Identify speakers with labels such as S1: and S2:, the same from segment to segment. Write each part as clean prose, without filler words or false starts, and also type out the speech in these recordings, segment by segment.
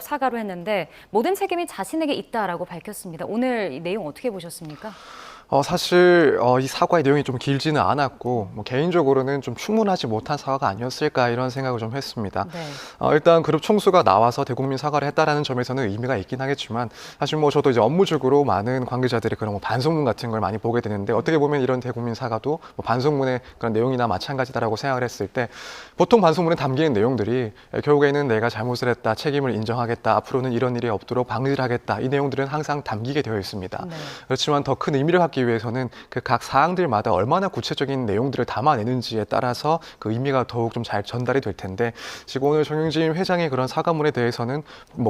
S1: 사과로 했는데 모든 책임이 자신에게 있다라고 밝혔습니다. 오늘 이 내용 어떻게 보셨습니까?
S2: 사실 이 사과의 내용이 좀 길지는 않았고 개인적으로는 좀 충분하지 못한 사과가 아니었을까 이런 생각을 좀 했습니다.
S1: 네.
S2: 일단 그룹 총수가 나와서 대국민 사과를 했다라는 점에서는 의미가 있긴 하겠지만 사실 저도 이제 업무적으로 많은 관계자들이 그런 반성문 같은 걸 많이 보게 되는데 어떻게 보면 이런 대국민 사과도 반성문의 그런 내용이나 마찬가지다라고 생각을 했을 때 보통 반성문에 담기는 내용들이 결국에는 내가 잘못을 했다, 책임을 인정하겠다, 앞으로는 이런 일이 없도록 방지를 하겠다 이 내용들은 항상 담기게 되어 있습니다.
S1: 네.
S2: 그렇지만 더 큰 의미를 갖기 위해서는 그 각 사항들마다 얼마나 구체적인 내용들을 담아내는지에 따라서 그 의미가 더욱 좀 잘 전달이 될 텐데 지금 오늘 정영진 회장의 그런 사과문에 대해서는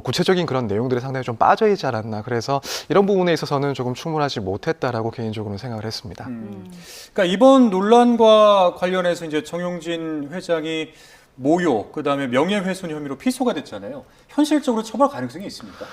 S2: 구체적인 그런 내용들이 상당히 좀 빠져 있지 않았나 그래서 이런 부분에 있어서는 조금 충분하지 못했다라고 개인적으로는 생각을 했습니다.
S3: 그러니까 이번 논란과 관련해서 이제 정영진 회장이 모욕, 그다음에 명예훼손 혐의로 피소가 됐잖아요. 현실적으로 처벌 가능성이 있습니까?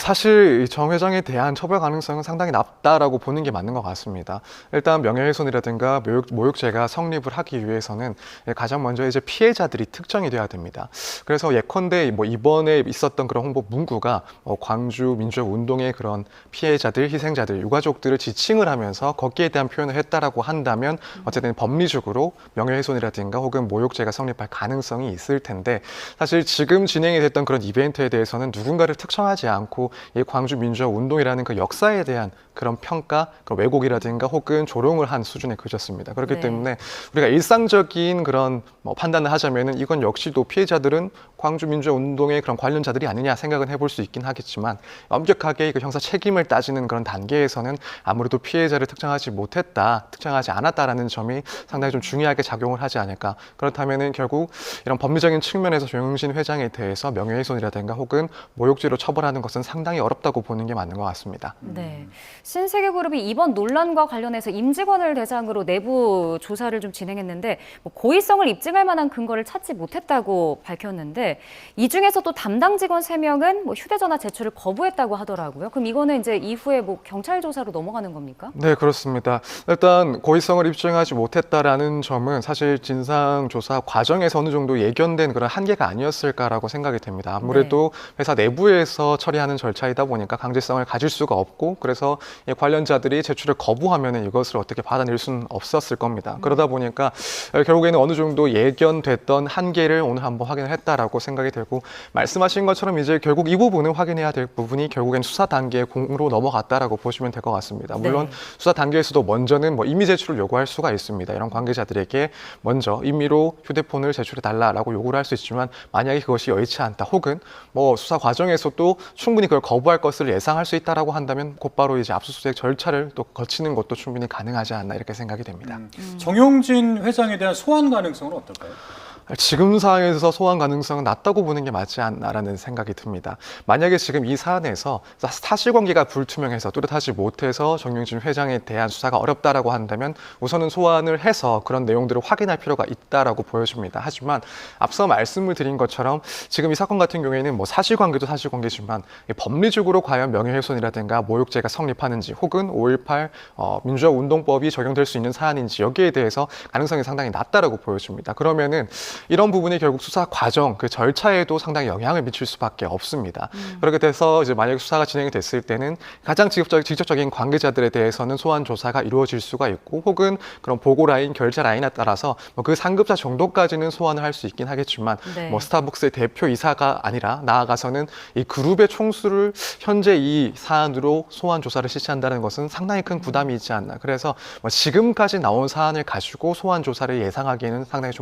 S2: 사실 정 회장에 대한 처벌 가능성은 상당히 낮다라고 보는 게 맞는 것 같습니다. 일단 명예훼손이라든가 모욕죄가 성립을 하기 위해서는 가장 먼저 이제 피해자들이 특정이 돼야 됩니다. 그래서 예컨대 이번에 있었던 그런 홍보 문구가 광주 민주화 운동의 그런 피해자들, 희생자들, 유가족들을 지칭을 하면서 거기에 대한 표현을 했다라고 한다면 어쨌든 법리적으로 명예훼손이라든가 혹은 모욕죄가 성립할 가능성이 있을 텐데 사실 지금 진행이 됐던 그런 이벤트에 대해서는 누군가를 특정하지 않고 이 광주 민주화 운동이라는 그 역사에 대한 그런 평가, 그런 왜곡이라든가 혹은 조롱을 한 수준에 그쳤습니다. 그렇기
S1: 네.
S2: 때문에 우리가 일상적인 그런 판단을 하자면은 이건 역시도 피해자들은 광주 민주화 운동의 그런 관련자들이 아니냐 생각은 해볼 수 있긴 하겠지만 엄격하게 그 형사 책임을 따지는 그런 단계에서는 아무래도 피해자를 특정하지 못했다, 특정하지 않았다라는 점이 상당히 좀 중요하게 작용을 하지 않을까. 그렇다면은 결국 이런 법리적인 측면에서 정영진 회장에 대해서 명예훼손이라든가 혹은 모욕죄로 처벌하는 것은 상당히 어렵다고 보는 게 맞는 것 같습니다.
S1: 네. 신세계그룹이 이번 논란과 관련해서 임직원을 대상으로 내부 조사를 좀 진행했는데 고의성을 입증할 만한 근거를 찾지 못했다고 밝혔는데 이 중에서 또 담당 직원 3명은 휴대전화 제출을 거부했다고 하더라고요. 그럼 이거는 이제 이후에 경찰 조사로 넘어가는 겁니까?
S2: 네, 그렇습니다. 일단 고의성을 입증하지 못했다라는 점은 사실 진상조사 과정에서 어느 정도 예견된 그런 한계가 아니었을까라고 생각이 됩니다. 아무래도 회사 내부에서 처리하는 절차이다 보니까 강제성을 가질 수가 없고 그래서 관련자들이 제출을 거부하면 이것을 어떻게 받아낼 수는 없었을 겁니다. 그러다 보니까 결국에는 어느 정도 예견됐던 한계를 오늘 한번 확인을 했다라고 생각이 되고 말씀하신 것처럼 이제 결국 이 부분은 확인해야 될 부분이 결국엔 수사 단계의 공으로 넘어갔다라고 보시면 될 것 같습니다. 물론 수사 단계에서도 먼저는 임의 제출을 요구할 수가 있습니다. 이런 관계자들에게 먼저 임의로 휴대폰을 제출해달라라고 요구를 할 수 있지만 만약에 그것이 여의치 않다 혹은 수사 과정에서도 충분히 그걸 거부할 것을 예상할 수 있다라고 한다면 곧바로 이제 압수수색 절차를 또 거치는 것도 충분히 가능하지 않나 이렇게 생각이 됩니다.
S3: 정영진 회장에 대한 소환 가능성은 어떨까요?
S2: 지금 상황에서 소환 가능성은 낮다고 보는 게 맞지 않나라는 생각이 듭니다. 만약에 지금 이 사안에서 사실관계가 불투명해서 뚜렷하지 못해서 정영진 회장에 대한 수사가 어렵다라고 한다면 우선은 소환을 해서 그런 내용들을 확인할 필요가 있다라고 보여집니다. 하지만 앞서 말씀을 드린 것처럼 지금 이 사건 같은 경우에는 사실관계도 사실관계지만 법리적으로 과연 명예훼손이라든가 모욕죄가 성립하는지 혹은 5.18 민주화 운동법이 적용될 수 있는 사안인지 여기에 대해서 가능성이 상당히 낮다라고 보여집니다. 그러면은 이런 부분이 결국 수사 과정, 그 절차에도 상당히 영향을 미칠 수밖에 없습니다. 그렇게 돼서 이제 만약에 수사가 진행이 됐을 때는 가장 직접적인 관계자들에 대해서는 소환 조사가 이루어질 수가 있고 혹은 그런 보고 라인, 결제 라인에 따라서 그 상급자 정도까지는 소환을 할 수 있긴 하겠지만 스타벅스의 대표이사가 아니라 나아가서는 이 그룹의 총수를 현재 이 사안으로 소환 조사를 실시한다는 것은 상당히 큰 부담이 있지 않나. 그래서 지금까지 나온 사안을 가지고 소환 조사를 예상하기에는 상당히 좀